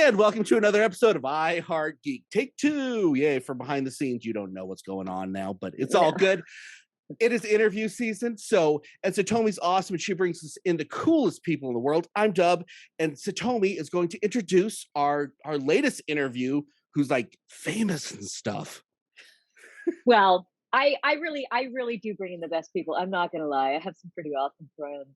And welcome to another episode of I Heart Geek. Take two. Yay, for behind the scenes. You don't know what's going on now, but it's all good. It is interview season. So, and Satomi's awesome, and she brings us in the coolest people in the world. I'm Dub, and Satomi is going to introduce our latest interview, who's like famous and stuff. Well, I really do bring in the best people. I'm not gonna lie. I have some pretty awesome friends.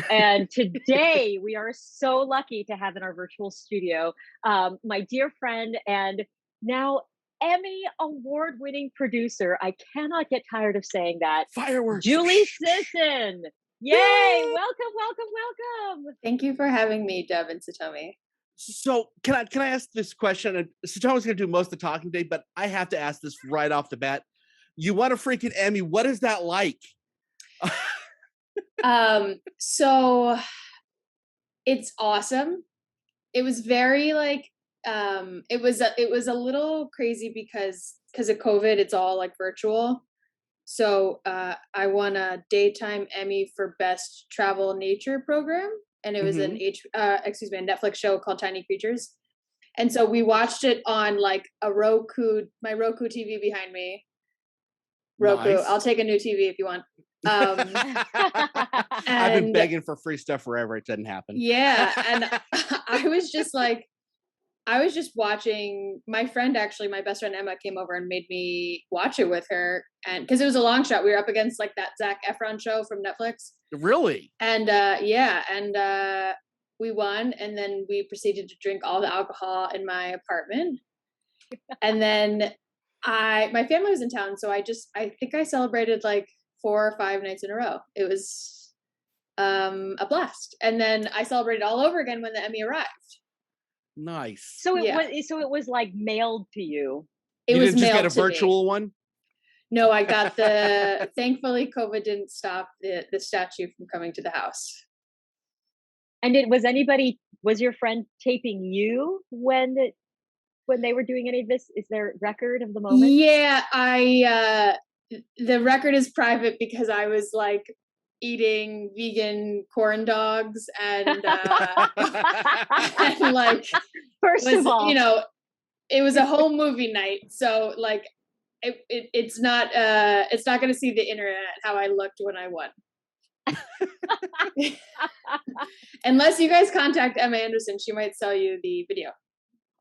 And today we are so lucky to have in our virtual studio my dear friend and now Emmy award-winning producer. I cannot get tired of saying that. Fireworks. Julie Sisson. Yay! Welcome. Thank you for having me, Dub and Satomi. So can I ask this question? And Satomi's gonna do most of the talking today, but I have to ask this right off the bat. You won a freaking Emmy. What is that like? So it's awesome. It was very like it was a little crazy because of COVID. It's all like virtual. So I won a daytime Emmy for best travel nature program, and it was a Netflix show called Tiny Creatures. And so we watched it on like my Roku TV behind me. Roku. Nice. I'll take a new TV if you want. I've been begging for free stuff forever. It didn't happen. Yeah. And I was just watching. My friend, actually, my best friend Emma, came over and made me watch it with her. And because it was a long shot, we were up against like that Zac Efron show from Netflix. Really? And we won. And then we proceeded to drink all the alcohol in my apartment. And then my family was in town, so I think I celebrated like 4 or 5 nights in a row. It was a blast. And then I celebrated all over again when the Emmy arrived. Nice. So it was like mailed to you. You didn't just get a virtual one? No, I got thankfully COVID didn't stop the statue from coming to the house. And was your friend taping you when they were doing any of this? Is there record of the moment? Yeah, the record is private because I was like eating vegan corn dogs and and like first of all, it was a whole movie night, so like it's not going to see the internet how I looked when I won. Unless you guys contact Emma Anderson, she might sell you the video.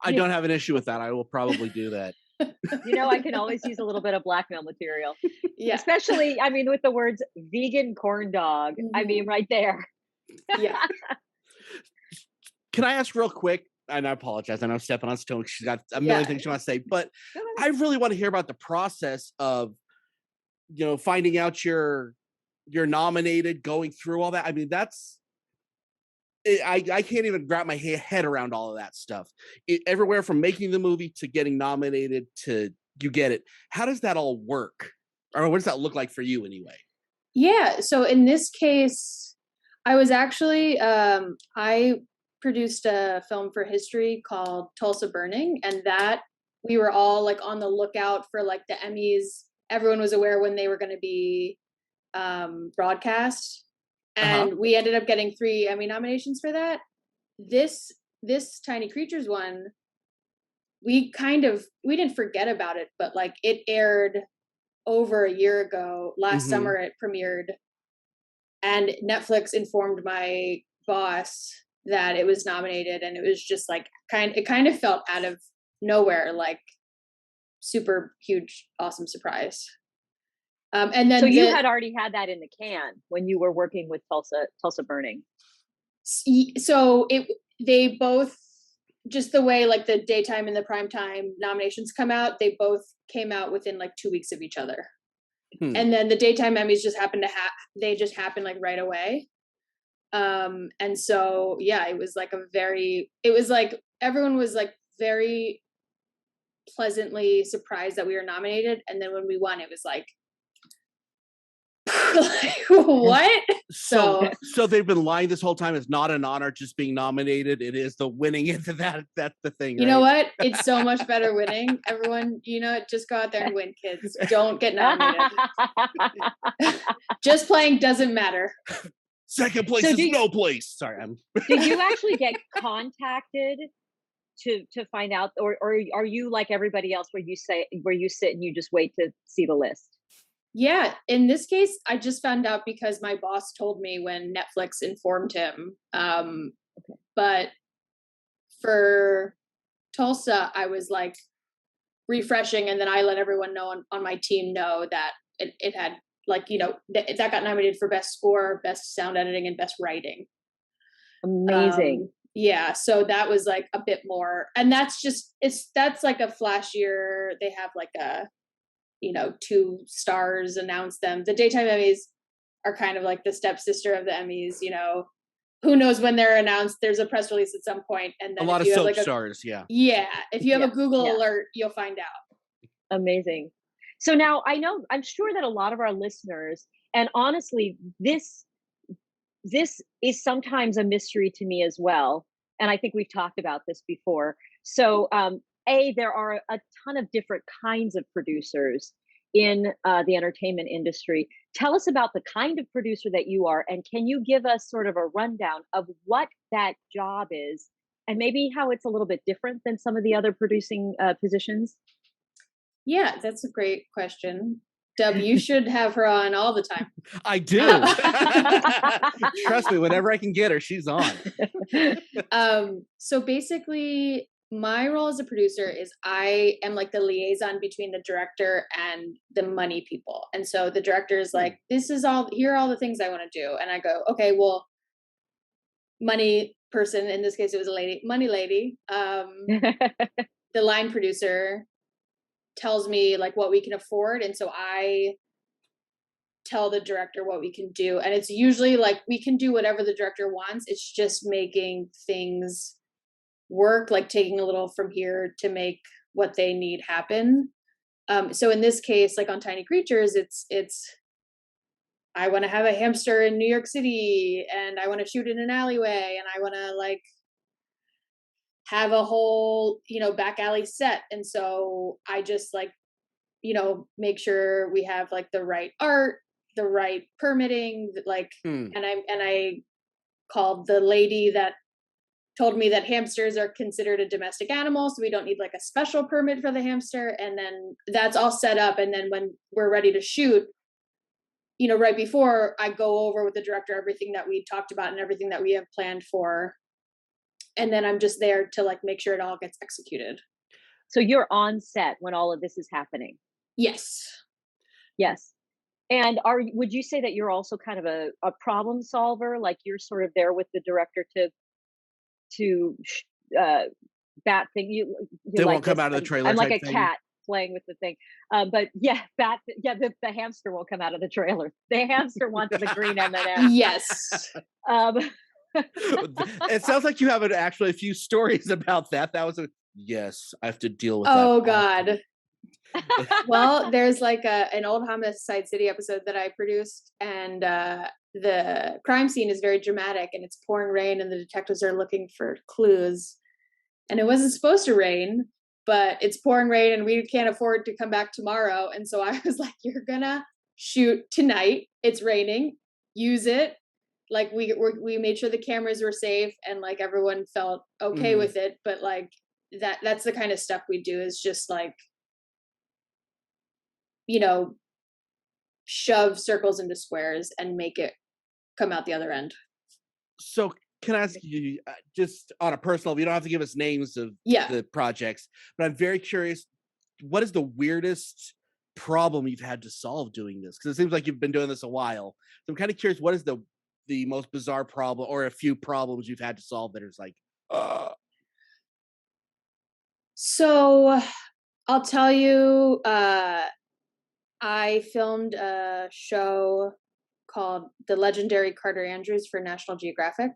I don't have an issue with that. I will probably do that. I can always use a little bit of blackmail material. Yeah. Especially, with the words vegan corn dog. Mm-hmm. Right there. Yeah. Can I ask real quick? And I apologize. I know I'm stepping on stone. She's got a million things she wants to say, but I really want to hear about the process of, finding out you're nominated, going through all that. I mean, I can't even wrap my head around all of that stuff. Everywhere from making the movie to getting nominated to you get it. How does that all work? Or what does that look like for you anyway? Yeah. So in this case, I was actually, I produced a film for history called Tulsa Burning, and that we were all like on the lookout for like the Emmys. Everyone was aware when they were going to be broadcast. And we ended up getting 3 Emmy nominations for that. This Tiny Creatures one, we didn't forget about it, but like it aired over a year ago. Last summer it premiered, and Netflix informed my boss that it was nominated, and it was just like it kind of felt out of nowhere, like super huge, awesome surprise. And then so you had already had that in the can when you were working with Tulsa Burning. So they both, just the way like the daytime and the primetime nominations come out, they both came out within like 2 weeks of each other. And then the daytime Emmys just happened like right away. And so it was like everyone was like very pleasantly surprised that we were nominated, and then when we won, it was like like, what? So they've been lying this whole time. It's not an honor just being nominated. It is the winning into that. That's the thing. You know what? It's so much better winning. Everyone, just go out there and win, kids. Don't get nominated. Just playing doesn't matter. Second place is no place. Sorry. Did you actually get contacted to find out, or are you like everybody else where you sit and you just wait to see the list? Yeah, in this case, I just found out because my boss told me when Netflix informed him. But for Tulsa, I was like refreshing, and then I let everyone know on my team know that it had, like, that got nominated for best score, best sound editing, and best writing. Amazing. Yeah, so that was like a bit more, and that's like a flashier. They have like a 2 stars announce them. The daytime Emmys are kind of like the stepsister of the Emmys. Who knows when they're announced? There's a press release at some point, and then a lot of soap stars. Yeah. If you have a Google alert, you'll find out. Amazing. So now I'm sure that a lot of our listeners, and honestly, this is sometimes a mystery to me as well. And I think we've talked about this before. So, there are a ton of different kinds of producers in the entertainment industry. Tell us about the kind of producer that you are, and can you give us sort of a rundown of what that job is, and maybe how it's a little bit different than some of the other producing positions? Yeah, that's a great question. Dub, you should have her on all the time. I do. Trust me, whenever I can get her, she's on. So basically, my role as a producer is I am like the liaison between the director and the money people. And so the director is like, here are all the things I want to do. And I go, okay, well, money person, in this case, it was a lady, money lady. The line producer tells me like what we can afford. And so I tell the director what we can do. And it's usually like, we can do whatever the director wants. It's just making things work, like taking a little from here to make what they need happen. So in this case, like on Tiny Creatures, it's I want to have a hamster in New York City, and I want to shoot in an alleyway, and I want to like have a whole back alley set. And so I just like make sure we have like the right art, the right permitting, like and I called the lady that told me that hamsters are considered a domestic animal, so we don't need like a special permit for the hamster. And then that's all set up, and then when we're ready to shoot, right before, I go over with the director everything that we talked about and everything that we have planned for, and then I'm just there to like make sure it all gets executed. So you're on set when all of this is happening? Yes. And would you say that you're also kind of a problem solver? Like you're sort of there with the director to bat thing. They like won't come this. out of the trailer. I'm like a thing. cat playing with the thing. But yeah, the hamster won't come out of the trailer. The hamster wants the green M&M. Yes. It sounds like you have actually a few stories about that. That was yes, I have to deal with that. Oh God. Well, there's like an old Homicide City episode that I produced, and the crime scene is very dramatic, and it's pouring rain, and the detectives are looking for clues, and it wasn't supposed to rain, but it's pouring rain, and we can't afford to come back tomorrow. And so I was like, you're gonna shoot tonight, it's raining, use it. Like we made sure the cameras were safe, and like everyone felt okay with it. But like that's the kind of stuff we do, is just like shove circles into squares and make it come out the other end. So can I ask you, just on a personal, you don't have to give us names of the projects, but I'm very curious, what is the weirdest problem you've had to solve doing this? Because it seems like you've been doing this a while. So I'm kind of curious, what is the most bizarre problem, or a few problems you've had to solve that is like, So I'll tell you, I filmed a show called The Legendary Carter Andrews for National Geographic.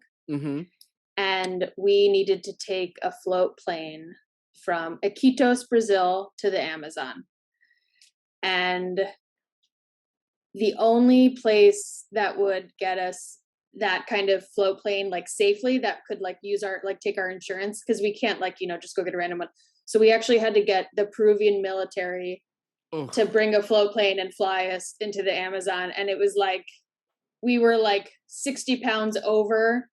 And we needed to take a float plane from Iquitos, Brazil to the Amazon. And the only place that would get us that kind of float plane like safely, that could like use our like take our insurance, because we can't like just go get a random one. So we actually had to get the Peruvian military to bring a float plane and fly us into the Amazon. And it was like we were like 60 pounds over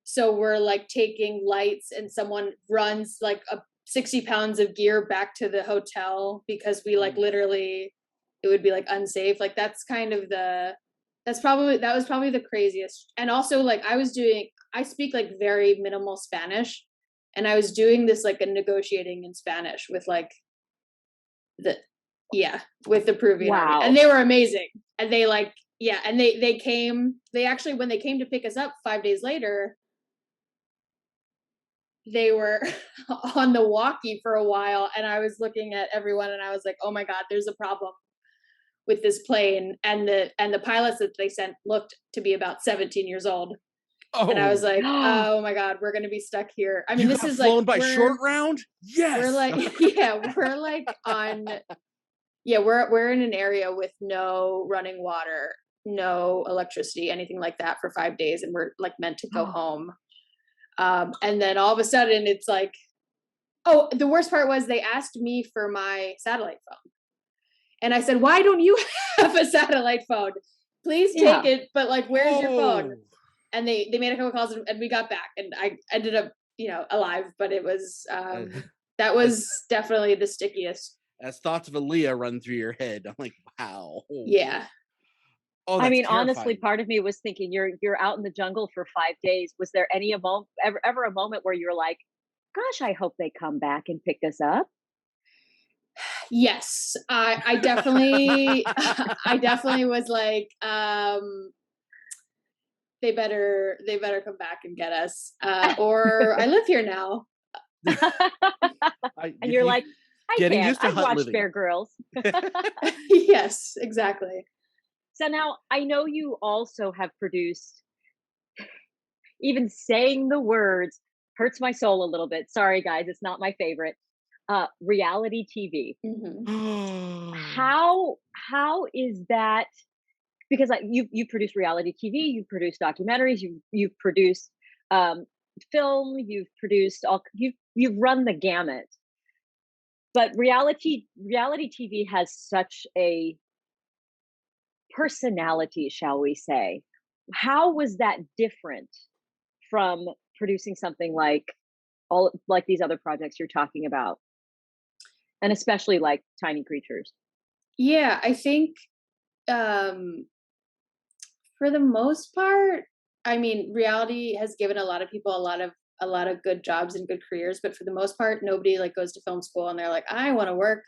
So we're like taking lights and someone runs like 60 pounds of gear back to the hotel because we like literally, it would be like unsafe. Like that was probably the craziest. And also like I speak like very minimal Spanish, and I was doing this like a negotiating in Spanish with like with the Peruvian army, and they were amazing. And they like, and they actually, when they came to pick us up 5 days later, they were on the walkie for a while, and I was looking at everyone and I was like, oh my God, there's a problem with this plane. And the pilots that they sent looked to be about 17 years old. And I was like, oh my God, we're going to be stuck here. I mean, this is flown like by short round. Yes. We're like, we're like we're in an area with no running water, no electricity, anything like that for 5 days. And we're like meant to go home. And then all of a sudden it's like, oh, the worst part was they asked me for my satellite phone. And I said, why don't you have a satellite phone? Please take it. But like, where's your phone? And they made a couple calls and we got back, and I ended up, alive, but it was, that was definitely the stickiest. As thoughts of Aaliyah run through your head, I'm like, wow. Yeah. Oh, I mean, terrifying. honestly, part of me was thinking, you're out in the jungle for 5 days. Was there ever a moment where you're like, gosh, I hope they come back and pick us up? Yes, I definitely, I definitely was like, they better come back and get us, or I live here now. And you're like, I watched Bear Grylls. Yes, exactly. So now I know you also have produced, even saying the words hurts my soul a little bit. Sorry, guys, it's not my favorite. Reality TV. Mm-hmm. How is that? Because you produce reality TV, you produce documentaries, you've produced film, you've produced you've run the gamut. But reality TV has such a personality, shall we say. How was that different from producing something like these other projects you're talking about? And especially like Tiny Creatures. Yeah, I think for the most part, I mean, reality has given a lot of people a lot of good jobs and good careers, but for the most part, nobody like goes to film school and they're like, I want to work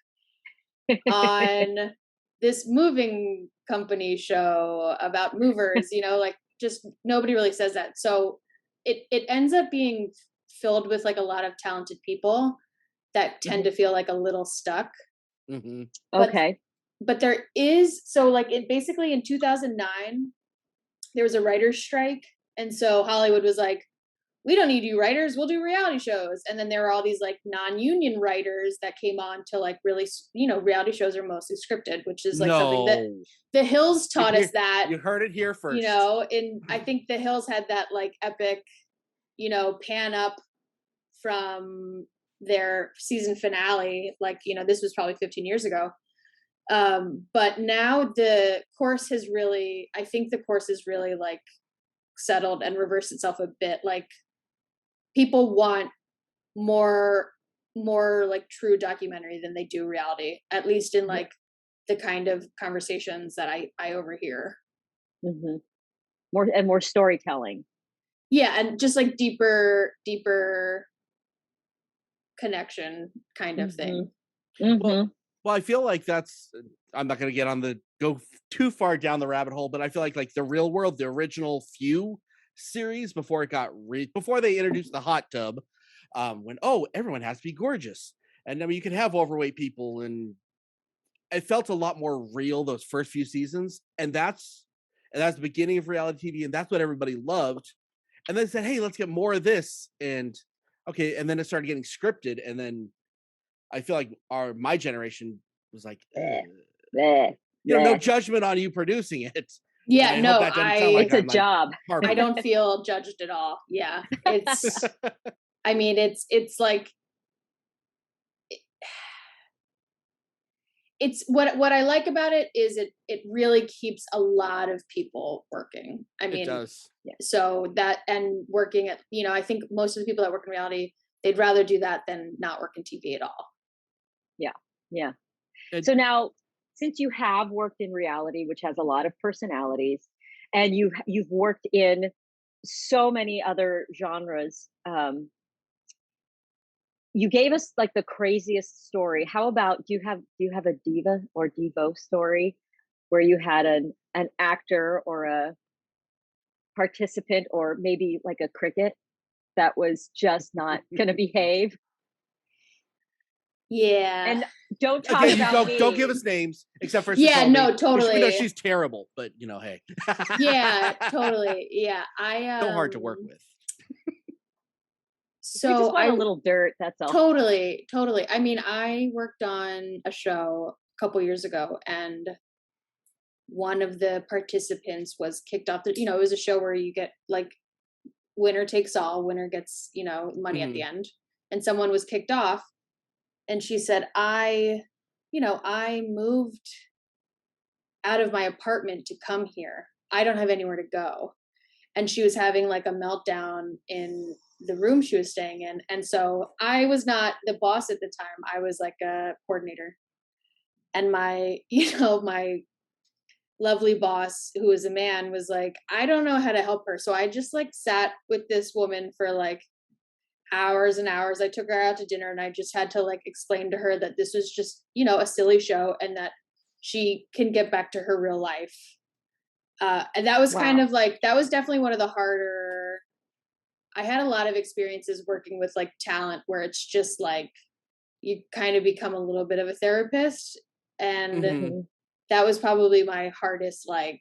on this moving company show about movers, like just nobody really says that. So it ends up being filled with like a lot of talented people that tend to feel like a little stuck. Mm-hmm. Okay. But there is, so like basically in 2009, there was a writer's strike. And so Hollywood was like, we don't need you writers, we'll do reality shows. And then there were all these like non-union writers that came on to like really, reality shows are mostly scripted, which is like something that The Hills taught us that. You heard it here first. I think The Hills had that like epic, pan up from their season finale. Like, this was probably 15 years ago. But now the course has really like settled and reversed itself a bit. Like people want more like true documentary than they do reality, at least in like the kind of conversations that I overhear. Mm-hmm. More storytelling. Yeah, and just like deeper connection kind of thing. Mm-hmm. Well, I feel like I'm not going to go too far down the rabbit hole, but I feel like The Real World, the original few series before before they introduced the hot tub, when everyone has to be gorgeous, and I mean you can have overweight people, and it felt a lot more real those first few seasons, and that's the beginning of reality TV, and that's what everybody loved. And then said, hey, let's get more of this, and then it started getting scripted, and then I feel like my generation was like, no judgment on you producing it. Yeah, no, it's a job. I don't feel judged at all. Yeah, it's. I mean, it's like it's what I like about it is it really keeps a lot of people working. I It mean, does. so that, and working at, I think most of the people that work in reality, they'd rather do that than not work in TV at all. Yeah. Yeah. And So now, since you have worked in reality, which has a lot of personalities, and you've worked in so many other genres, you gave us like the craziest story. How about, do you have a diva or divo story where you had an actor or a participant or maybe like a cricket that was just not going to behave? Yeah. And don't talk again, you about don't give me. us names except for Yeah, Sisson. no, We know totally. she's terrible, but hey. Yeah, totally. Yeah. So hard to work with. We just So want a little dirt, that's all. totally. I mean, I worked on a show a couple years ago, and one of the participants was kicked off it was a show where you get like winner takes all, winner gets, money at the end. And someone was kicked off, and she said, I moved out of my apartment to come here. I don't have anywhere to go. And she was having like a meltdown in the room she was staying in. And so I was not the boss at the time. I was like a coordinator. And my, my lovely boss, who was a man, was like, I don't know how to help her. So I just like sat with this woman for like hours and hours. I took her out to dinner, and I just had to like explain to her that this was just, a silly show, and that she can get back to her real life. And that was kind of like, that was definitely one of the harder. I had a lot of experiences working with like talent where it's just like, you kind of become a little bit of a therapist. And that was probably my hardest, like,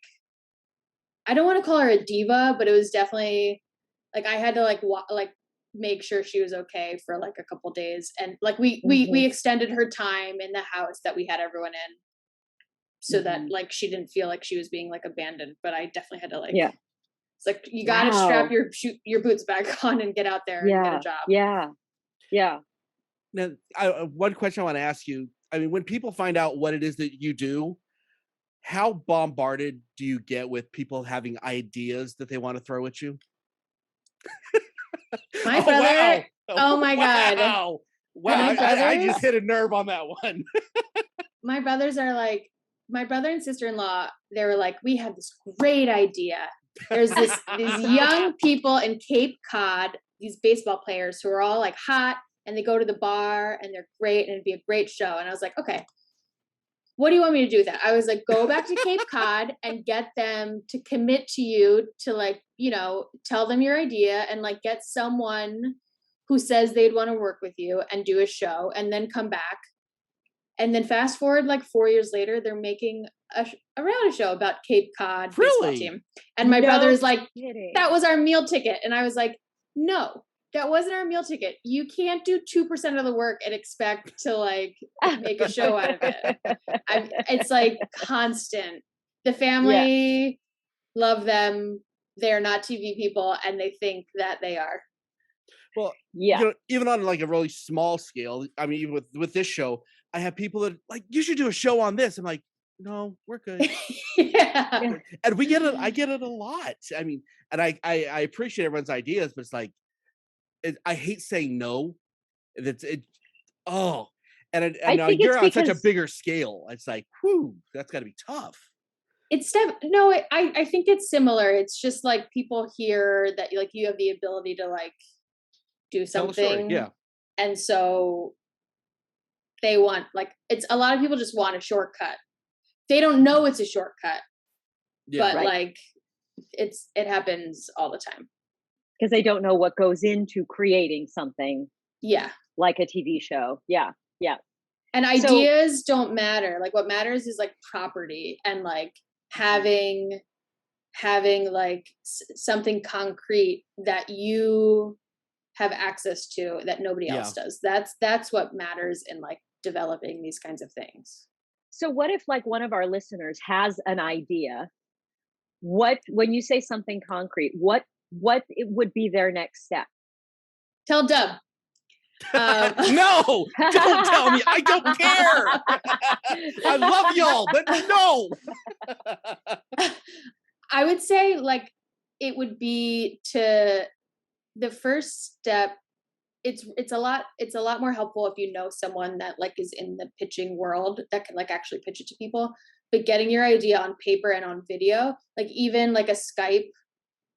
I don't want to call her a diva, but it was definitely like, I had to like, make sure she was okay for like a couple days. And like, we extended her time in the house that we had everyone in, so that like she didn't feel like she was being like abandoned. But I definitely had to like, it's like, you got to strap your boots back on and get out there and get a job. Yeah. Now, one question I want to ask you. I mean, when people find out what it is that you do, how bombarded do you get with people having ideas that they want to throw at you? My brother. Wow. Oh my God. Wow. I just hit a nerve on that one. My brothers are like, my brother and sister-in-law, they were like, we have this great idea. There's these young people in Cape Cod, these baseball players who are all like hot, and they go to the bar and they're great, and it'd be a great show. And I was like, okay, what do you want me to do with that? I was like, go back to Cape Cod and get them to commit to you, to like, tell them your idea, and like get someone who says they'd want to work with you and do a show, and then come back. And then fast forward like 4 years later, they're making a reality show about Cape Cod baseball team. And my brother is like, that was our meal ticket. And I was like, no, that wasn't our meal ticket. You can't do 2% of the work and expect to like make a show out of it. It's like constant. The family love them. They're not TV people, and they think that they are. Well, even on like a really small scale, I mean, even with this show, I have people that like, you should do a show on this. I'm like, no, we're good. And we get it. I get it a lot. I mean, and I appreciate everyone's ideas, but it's like, I hate saying no. That's it. Oh, and now you're on such a bigger scale. It's like, whew, that's got to be tough. It's I think it's similar. It's just like people hear that like you have the ability to like do something, and so they want like, it's a lot of people just want a shortcut. They don't know it's a shortcut, but like it happens all the time because they don't know what goes into creating something like a TV show. And ideas don't matter. Like what matters is like property, and like having like something concrete that you have access to that nobody else does. That's what matters in like developing these kinds of things. So what if like one of our listeners has an idea? When you say something concrete, what it would be their next step? Tell Dub. No, don't tell me. I don't care. I love y'all, but no. I would say like it would be to the first step. It's a lot more helpful if you know someone that like is in the pitching world that can like actually pitch it to people. But getting your idea on paper and on video, like even like a Skype,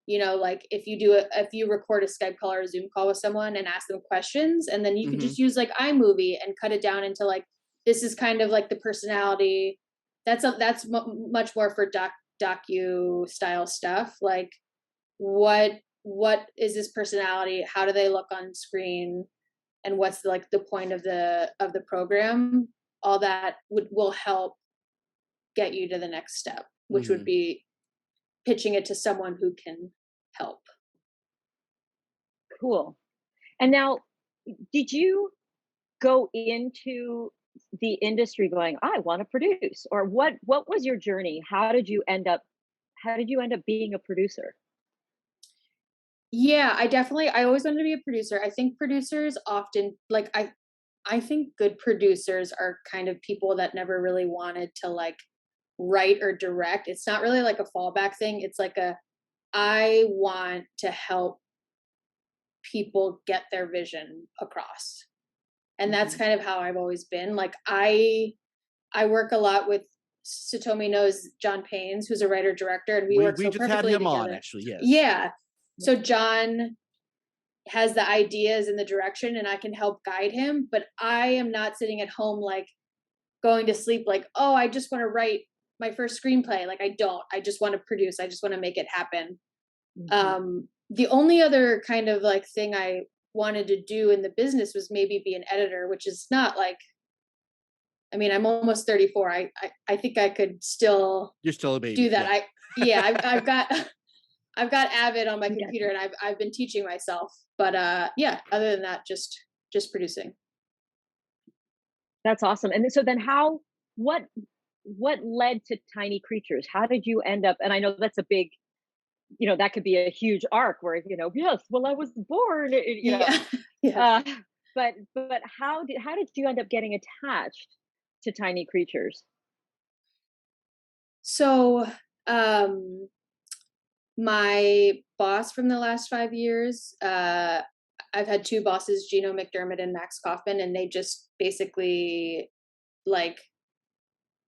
like if you record a Skype call or a Zoom call with someone and ask them questions, and then you could just use like iMovie and cut it down into like, this is kind of like the personality. That's much more for docu style stuff. Like what is this personality? How do they look on screen? And what's like the point of the program? All that will help get you to the next step, which would be pitching it to someone who can help. Cool. And now, did you go into the industry going, I want to produce, or what was your journey? How did you end up being a producer? Yeah, I always wanted to be a producer. I think producers often like I think good producers are kind of people that never really wanted to like write or direct. It's not really like a fallback thing. It's like I want to help people get their vision across. And that's kind of how I've always been. Like I work a lot with, Satomi knows John Paynes, who's a writer director, and we work so just had perfectly him together. on actually, yes. Yeah. So John has the ideas and the direction, and I can help guide him, but I am not sitting at home like going to sleep like, oh, I just want to write my first screenplay. Like I just want to produce. I just want to make it happen. The only other kind of like thing I wanted to do in the business was maybe be an editor, which is not like, I mean, I'm almost 34. I think I could still. You're still a baby. Do that. Yeah. I've got Avid on my computer, and I've been teaching myself. But yeah, other than that, just producing. That's awesome. And so then what led to Tiny Creatures? How did you end up? And I know that's a big, that could be a huge arc where, yes, well, I was born, Yeah. But how did you end up getting attached to Tiny Creatures? So, my boss from the last 5 years, I've had two bosses, Gino McDermott and Max Kaufman, and they just basically like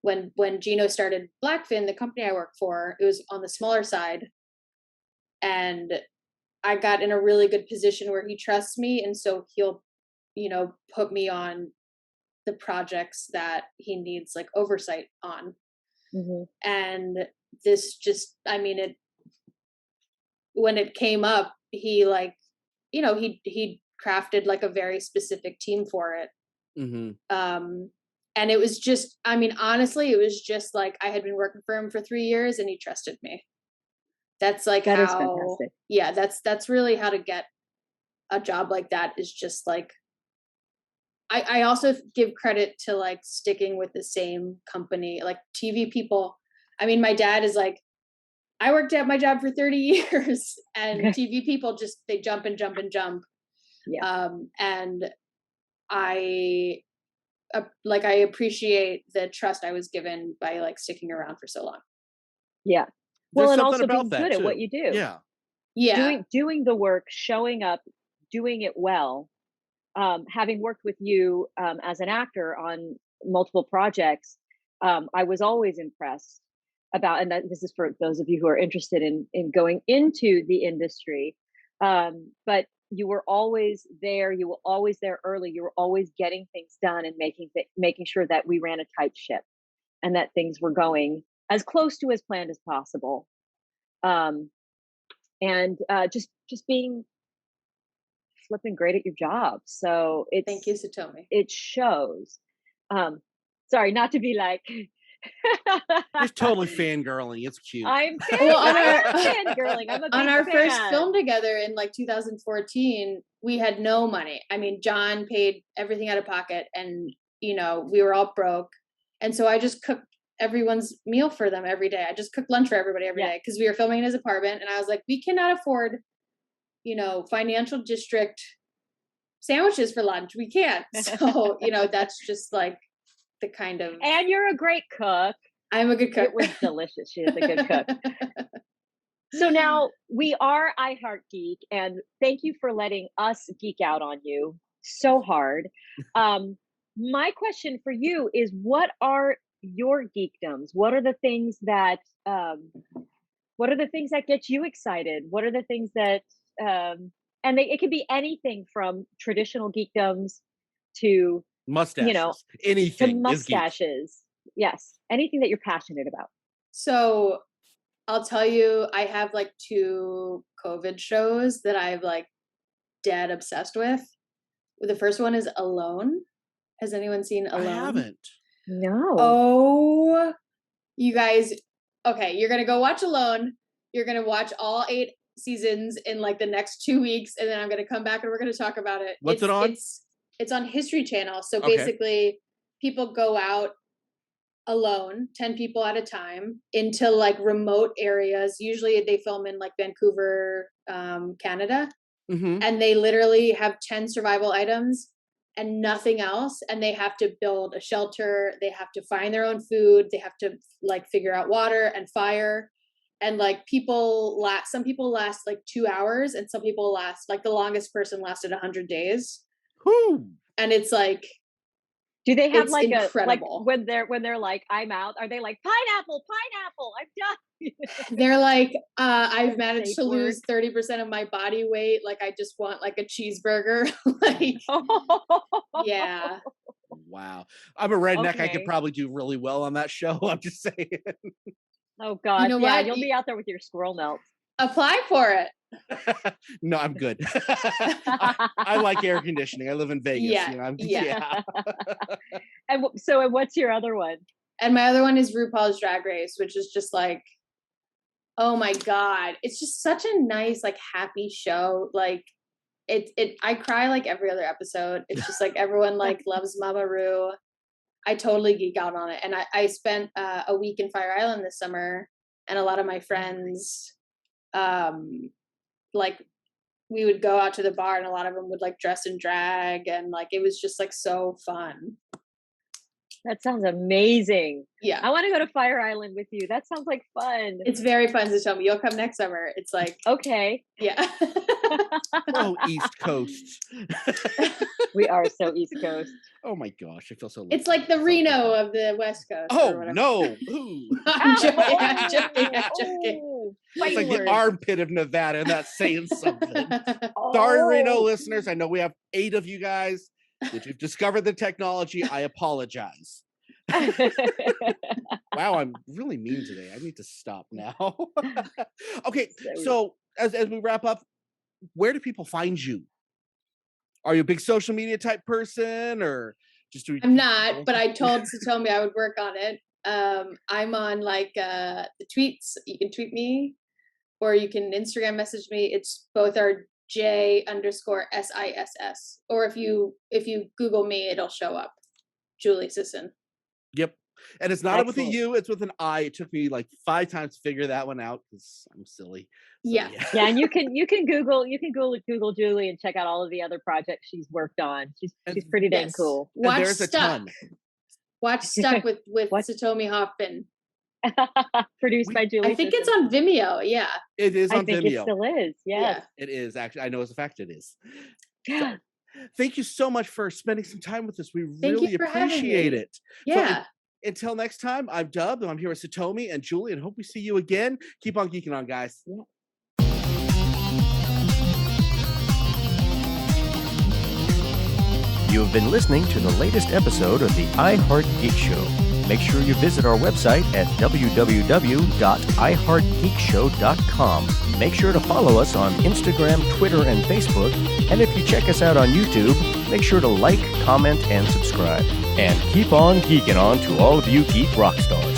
when Gino started Blackfin, the company I work for, it was on the smaller side, and I got in a really good position where he trusts me, and so he'll put me on the projects that he needs like oversight on. And this just, I mean, when it came up, he like, he crafted like a very specific team for it. And it was just, I mean, honestly, it was just like I had been working for him for 3 years and he trusted me. That's like that is fantastic. Yeah, that's really how to get a job like that, is just like, I also give credit to like sticking with the same company, like TV people. I mean, my dad is like, I worked at my job for 30 years and TV people just, they jump and jump and jump. Yeah. And I appreciate the trust I was given by like sticking around for so long. Yeah. Well, and also being good at what you do. Yeah. Yeah. Doing the work, showing up, doing it well. Having worked with you as an actor on multiple projects, I was always impressed about, and this is for those of you who are interested in going into the industry, but you were always there. You were always there early. You were always getting things done and making sure that we ran a tight ship and that things were going as close to as planned as possible. And just being flipping great at your job. So it's, thank you, Satomi. It shows. Sorry, not to be like You're totally fangirling. It's cute. I'm fangirling. I'm a big on our fan. first film together in like 2014, we had no money. I mean, John paid everything out of pocket, and we were all broke. And so I just cooked everyone's meal for them every day. I just cooked lunch for everybody every day because we were filming in his apartment, and I was like, we cannot afford financial district sandwiches for lunch. We can't. So, that's just like, the kind of. And you're a great cook. I'm a good cook. It was delicious. She is a good cook. So now we are iHeart Geek, and thank you for letting us geek out on you so hard. My question for you is, what are your geekdoms? What are the things that get you excited? What are the things that it can be anything from traditional geekdoms to mustaches, anything, to mustaches. Yes, anything that you're passionate about. So I'll tell you, I have like 2 COVID shows that I've like dead obsessed with. The first one is Alone. Has anyone seen Alone? I haven't. No. Oh, you guys. Okay, you're going to go watch Alone. You're going to watch all 8 seasons in like the next 2 weeks. And then I'm going to come back and we're going to talk about it. What's it on? It's on History Channel. So basically people go out alone, 10 people at a time, into like remote areas. Usually they film in like Vancouver, Canada. Mm-hmm. And they literally have 10 survival items and nothing else. And they have to build a shelter. They have to find their own food. They have to like figure out water and fire. And like some people last like 2 hours, and some people last like the longest person lasted 100 days. Whew. And it's like, do they have like incredible. when they're like, I'm out? Are they like pineapple, I'm done? They're like, I've managed to lose 30% of my body weight. Like, I just want like a cheeseburger. Like, yeah. Wow. I'm a redneck. Okay. I could probably do really well on that show. I'm just saying. Oh God. You know what? You'll be out there with your squirrel melts. Apply for it. No, I'm good. I like air conditioning. I live in Vegas. Yeah. Yeah. And what's your other one? And my other one is RuPaul's Drag Race, which is just like, oh my God. It's just such a nice, like happy show. Like I cry like every other episode. It's just like everyone like loves Mama Ru. I totally geek out on it. And I spent a week in Fire Island this summer, and a lot of my friends, like we would go out to the bar, and a lot of them would like dress in drag, and like it was just like so fun. That sounds amazing. Yeah. I want to go to Fire Island with you. That sounds like fun. It's very fun to tell me. You'll come next summer. It's like, okay. Yeah. Oh, East Coast. We are so East Coast. Oh my gosh, I feel so. It's like the Reno of the West Coast. Oh no! Ooh. I'm joking. It's like the armpit of Nevada, and that's saying something. Sorry, Reno listeners. I know we have 8 of you guys. If you've discovered the technology, I apologize. Wow, I'm really mean today. I need to stop now. Okay, so as we wrap up, where do people find you? Are you a big social media type person, or just do? I'm not, but I told Satomi I would work on it. I'm on like the tweets. You can tweet me, or you can Instagram message me. It's both are J_SISS. Or if you Google me, it'll show up. Julie Sisson. Yep. And it's not with a U, it's with an I. It took me like 5 times to figure that one out because I'm silly. So, yeah. And you can Google Julie and check out all of the other projects she's worked on. She's pretty dang cool. Watch there's Stuck. A ton. Watch Stuck with Satomi Hoffman. Produced by Julie. I think it's on Vimeo. Yeah. It is on I think Vimeo. It still is. Yes. Yeah. It is actually. I know as a fact it is. So, thank you so much for spending some time with us. We really appreciate it. Yeah. So, until next time, I'm Dub, and I'm here with Satomi and Julie, and hope we see you again. Keep on geeking on, guys. Yeah. You have been listening to the latest episode of the iHeart Geek Show. Make sure you visit our website at www.iheartgeekshow.com. Make sure to follow us on Instagram, Twitter, and Facebook. And if you check us out on YouTube, make sure to like, comment, and subscribe. And keep on geeking on to all of you geek rock stars.